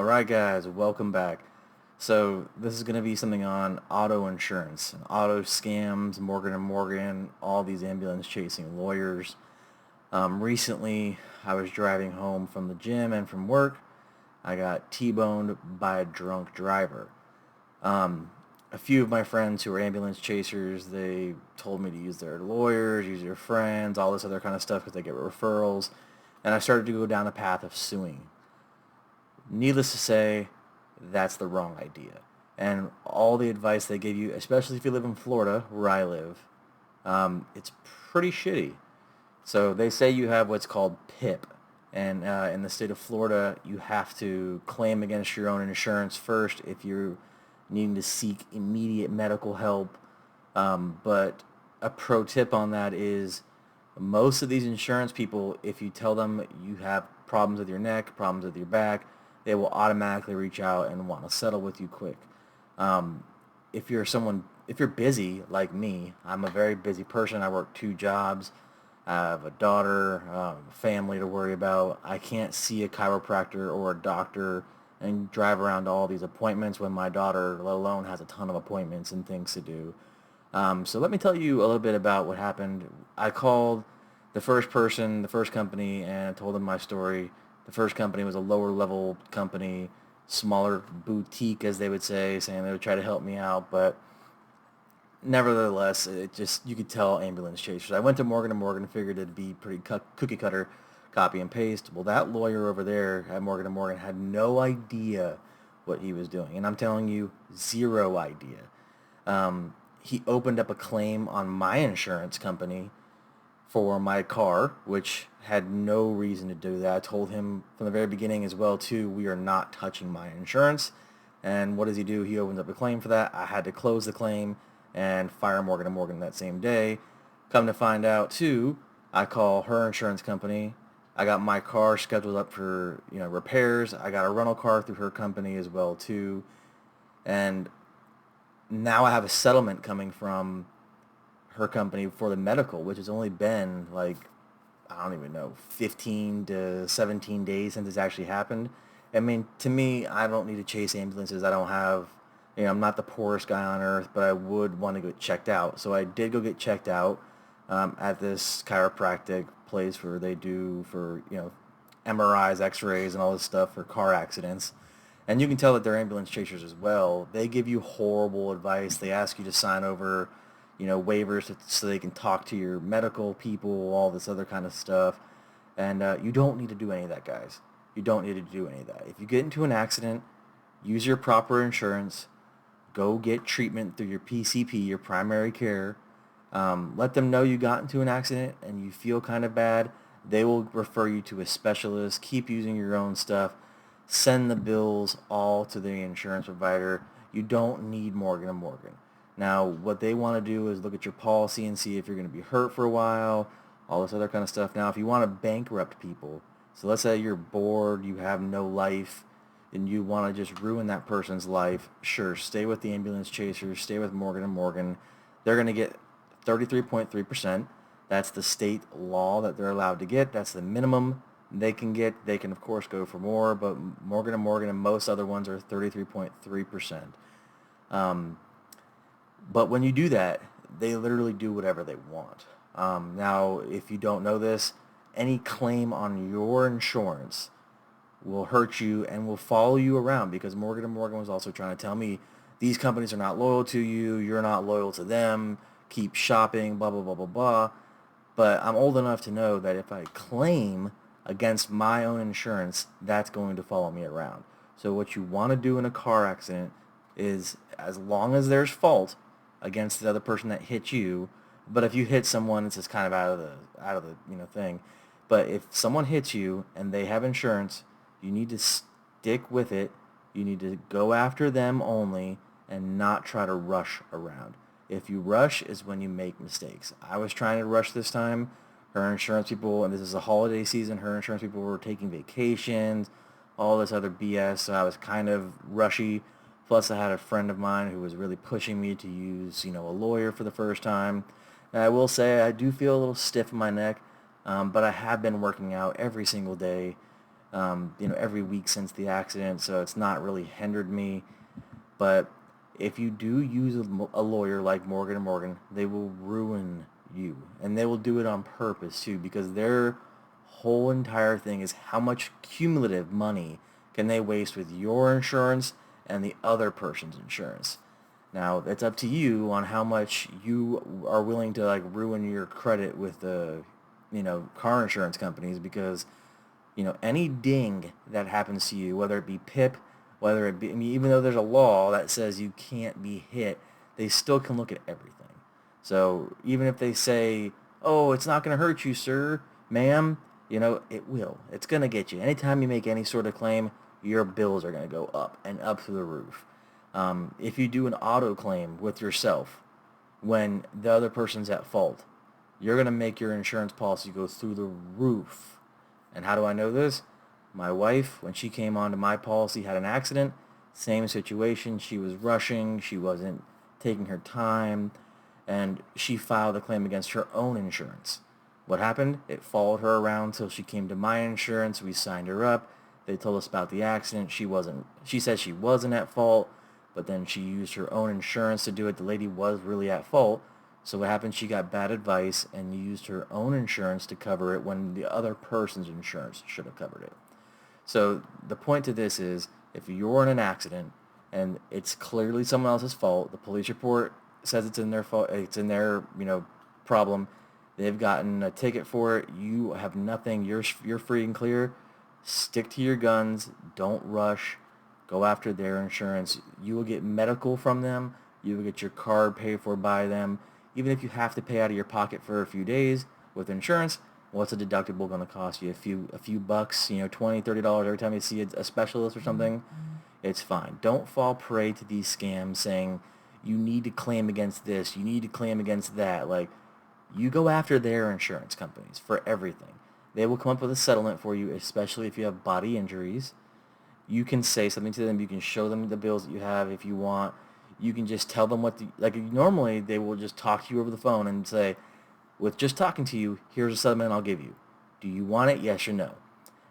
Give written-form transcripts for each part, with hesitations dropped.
Alright guys, welcome back. So this is going to be something on auto insurance, auto scams, Morgan& and Morgan, all these ambulance chasing lawyers. Recently, I was driving home from the gym and from work. I got T-boned by a drunk driver. A few of my friends who are ambulance chasers, they told me to use their lawyers, use their friends, all this other kind of stuff because they get referrals. And I started to go down the path of suing. Needless to say, that's the wrong idea. And all the advice they give you, especially if you live in Florida, where I live, it's pretty shitty. So they say you have what's called PIP. And in the state of Florida, you have to claim against your own insurance first if you're needing to seek immediate medical help. But a pro tip on that is most of these insurance people, if you tell them you have problems with your neck, problems with your back, they will automatically reach out and want to settle with you quick. Um, if you're busy like me, I'm a very busy person. I work two jobs. I have a daughter, family to worry about. I can't see a chiropractor or a doctor and drive around to all these appointments when my daughter, let alone, has a ton of appointments and things to do. So let me tell you a little bit about what happened. I called the first person, the first company, and I told them my story. The first company was a lower level company, smaller boutique, as they would say, saying they would try to help me out, but nevertheless, it just, you could tell ambulance chasers. I went to Morgan& and Morgan and figured it'd be pretty cookie cutter, copy and paste. Well, that lawyer over there at Morgan& and Morgan had no idea what he was doing, and I'm telling you, zero idea. He opened up a claim on my insurance company for my car, which had no reason to do that. I told him from the very beginning as well too, we are not touching my insurance. And what does he do? He opens up a claim for that. I had to close the claim and fire Morgan& and Morgan that same day. Come to find out too, I call her insurance company. I got my car scheduled up for, repairs. I got a rental car through her company as well too. And now I have a settlement coming from her company for the medical, which has only been like, I don't even know, 15 to 17 days since it's actually happened. I mean, to me, I don't need to chase ambulances. I don't have, I'm not the poorest guy on earth, but I would want to get checked out. So I did go get checked out at this chiropractic place where they do for, MRIs, X-rays, and all this stuff for car accidents. And you can tell that they're ambulance chasers as well. They give you horrible advice. They ask you to sign over, waivers so they can talk to your medical people, all this other kind of stuff. And you don't need to do any of that, guys. You don't need to do any of that. If you get into an accident, use your proper insurance. Go get treatment through your PCP, your primary care. Let them know you got into an accident and you feel kind of bad. They will refer you to a specialist. Keep using your own stuff. Send the bills all to the insurance provider. You don't need Morgan& and Morgan. Now, what they want to do is look at your policy and see if you're going to be hurt for a while, all this other kind of stuff. Now, if you want to bankrupt people, so let's say you're bored, you have no life, and you want to just ruin that person's life, sure, stay with the ambulance chasers, stay with Morgan& and Morgan. They're going to get 33.3%. That's the state law that they're allowed to get. That's the minimum they can get. They can, of course, go for more, but Morgan& and Morgan and most other ones are 33.3%. But when you do that, they literally do whatever they want. Now, if you don't know this, any claim on your insurance will hurt you and will follow you around because Morgan& and Morgan was also trying to tell me these companies are not loyal to you, you're not loyal to them, keep shopping, blah, blah, blah, blah, blah. But I'm old enough to know that if I claim against my own insurance, that's going to follow me around. So what you want to do in a car accident is, as long as there's fault against the other person that hit you, but if you hit someone, it's just kind of out of the thing. But if someone hits you and they have insurance, you need to stick with it. You need to go after them only and not try to rush around. If you rush is when you make mistakes. I was trying to rush this time. Her insurance people, and this is a holiday season, her insurance people were taking vacations, all this other BS, so I was kind of rushy. Plus, I had a friend of mine who was really pushing me to use, a lawyer for the first time. And I will say I do feel a little stiff in my neck, but I have been working out every single day. every week since the accident, so it's not really hindered me. But if you do use a lawyer like Morgan and Morgan, they will ruin you, and they will do it on purpose too, because their whole entire thing is how much cumulative money can they waste with your insurance and the other person's insurance. Now, it's up to you on how much you are willing to like ruin your credit with the, car insurance companies, because any ding that happens to you, whether it be PIP, whether it be, I mean, even though there's a law that says you can't be hit, they still can look at everything. So even if they say, oh, it's not going to hurt you, sir, ma'am, it will. It's going to get you. Anytime you make any sort of claim, your bills are going to go up and up to the roof. If you do an auto claim with yourself when the other person's at fault, you're going to make your insurance policy go through the roof. And how do I know this? My wife, when she came onto my policy, had an accident. Same situation. She was rushing. She wasn't taking her time. And she filed a claim against her own insurance. What happened? It followed her around till she came to my insurance. We signed her up. They told us about the accident. She said she wasn't at fault, but then she used her own insurance to do it. The lady was really at fault. So what happened? She got bad advice and used her own insurance to cover it when the other person's insurance should have covered it. So the point to this is, if you're in an accident and it's clearly someone else's fault, the police report says it's in their fault, it's in their, problem, they've gotten a ticket for it, you have nothing, you're free and clear, stick to your guns, don't rush, go after their insurance. You will get medical from them, you will get your card paid for by them. Even if you have to pay out of your pocket for a few days with insurance, what's a deductible going to cost you? A few bucks, $20, $30 every time you see a specialist or something? It's fine. Don't fall prey to these scams saying you need to claim against this, you need to claim against that. Like, you go after their insurance companies for everything. They will come up with a settlement for you, especially if you have body injuries. You can say something to them. You can show them the bills that you have if you want. You can just tell them normally they will just talk to you over the phone and say, with just talking to you, here's a settlement I'll give you. Do you want it? Yes or no?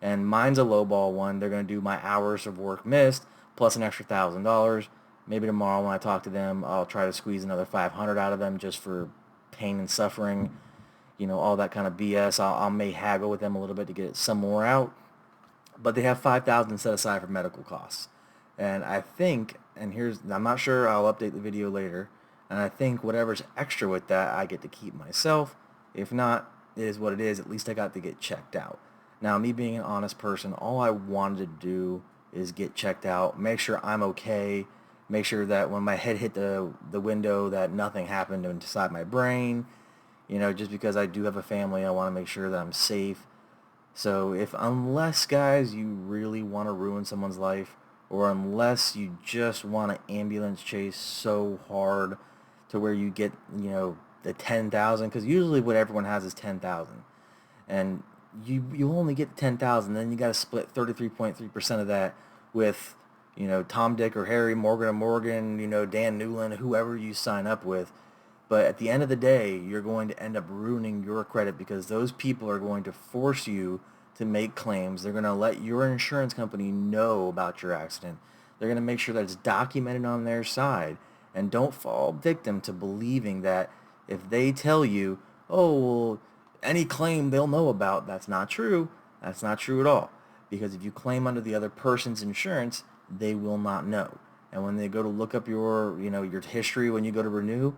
And mine's a lowball one. They're going to do my hours of work missed plus an extra $1,000. Maybe tomorrow when I talk to them, I'll try to squeeze another 500 out of them just for pain and suffering, all that kind of BS. I may haggle with them a little bit to get some more out. But they have 5,000 set aside for medical costs. And I think, I'm not sure, I'll update the video later, and I think whatever's extra with that, I get to keep myself. If not, it is what it is. At least I got to get checked out. Now, me being an honest person, all I wanted to do is get checked out, make sure I'm okay, make sure that when my head hit the window that nothing happened inside my brain. Just because I do have a family, I want to make sure that I'm safe. So unless, guys, you really want to ruin someone's life, or unless you just want to ambulance chase so hard to where you get, the 10,000, because usually what everyone has is 10,000, and you only get 10,000, then you got to split 33.3% of that with, Tom, Dick, or Harry, Morgan and Morgan, Dan Newland, whoever you sign up with. But at the end of the day, you're going to end up ruining your credit, because those people are going to force you to make claims. They're going to let your insurance company know about your accident. They're going to make sure that it's documented on their side. And don't fall victim to believing that if they tell you, oh, well, any claim they'll know about, that's not true. That's not true at all. Because if you claim under the other person's insurance, they will not know. And when they go to look up your history when you go to renew,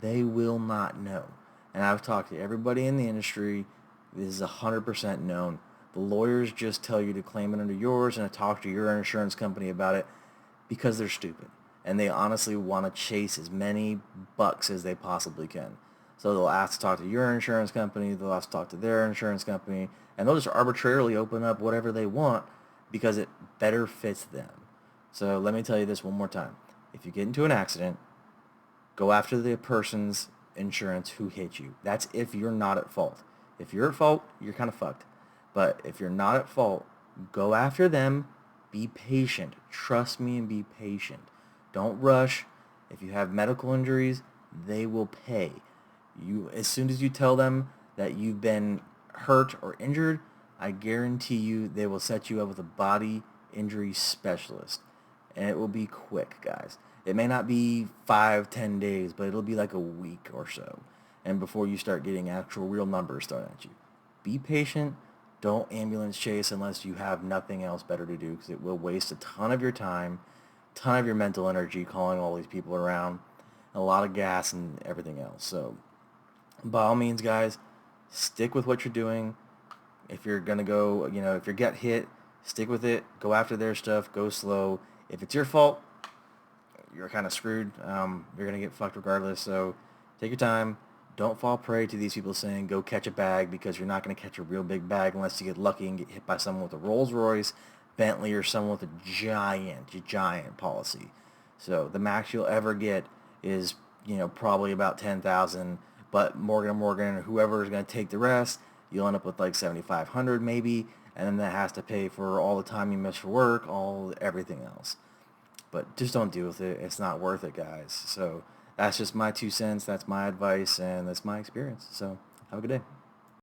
they will not know. And I've talked to everybody in the industry. This is 100% known. The lawyers just tell you to claim it under yours and to talk to your insurance company about it because they're stupid. And they honestly want to chase as many bucks as they possibly can. So they'll ask to talk to your insurance company, they'll ask to talk to their insurance company, and they'll just arbitrarily open up whatever they want because it better fits them. So let me tell you this one more time. If you get into an accident, go after the person's insurance who hit you. That's if you're not at fault. If you're at fault, you're kind of fucked. But if you're not at fault, go after them. Be patient. Trust me and be patient. Don't rush. If you have medical injuries, they will pay. As soon as you tell them that you've been hurt or injured, I guarantee you they will set you up with a body injury specialist. And it will be quick, guys. It may not be 5, 10 days, but it'll be like a week or so. And before you start getting actual real numbers thrown at you. Be patient. Don't ambulance chase unless you have nothing else better to do, because it will waste a ton of your time, ton of your mental energy calling all these people around, a lot of gas and everything else. So by all means, guys, stick with what you're doing. If you're going to go, if you get hit, stick with it. Go after their stuff. Go slow. If it's your fault, you're kind of screwed. You're going to get fucked regardless. So take your time. Don't fall prey to these people saying go catch a bag, because you're not going to catch a real big bag unless you get lucky and get hit by someone with a Rolls Royce, Bentley, or someone with a giant policy. So the max you'll ever get is, probably about 10,000. But Morgan & Morgan, or whoever is going to take the rest, you'll end up with like 7,500 maybe, and then that has to pay for all the time you miss for work, everything else. But just don't deal with it. It's not worth it, guys. So that's just my 2 cents. That's my advice, and that's my experience. So have a good day.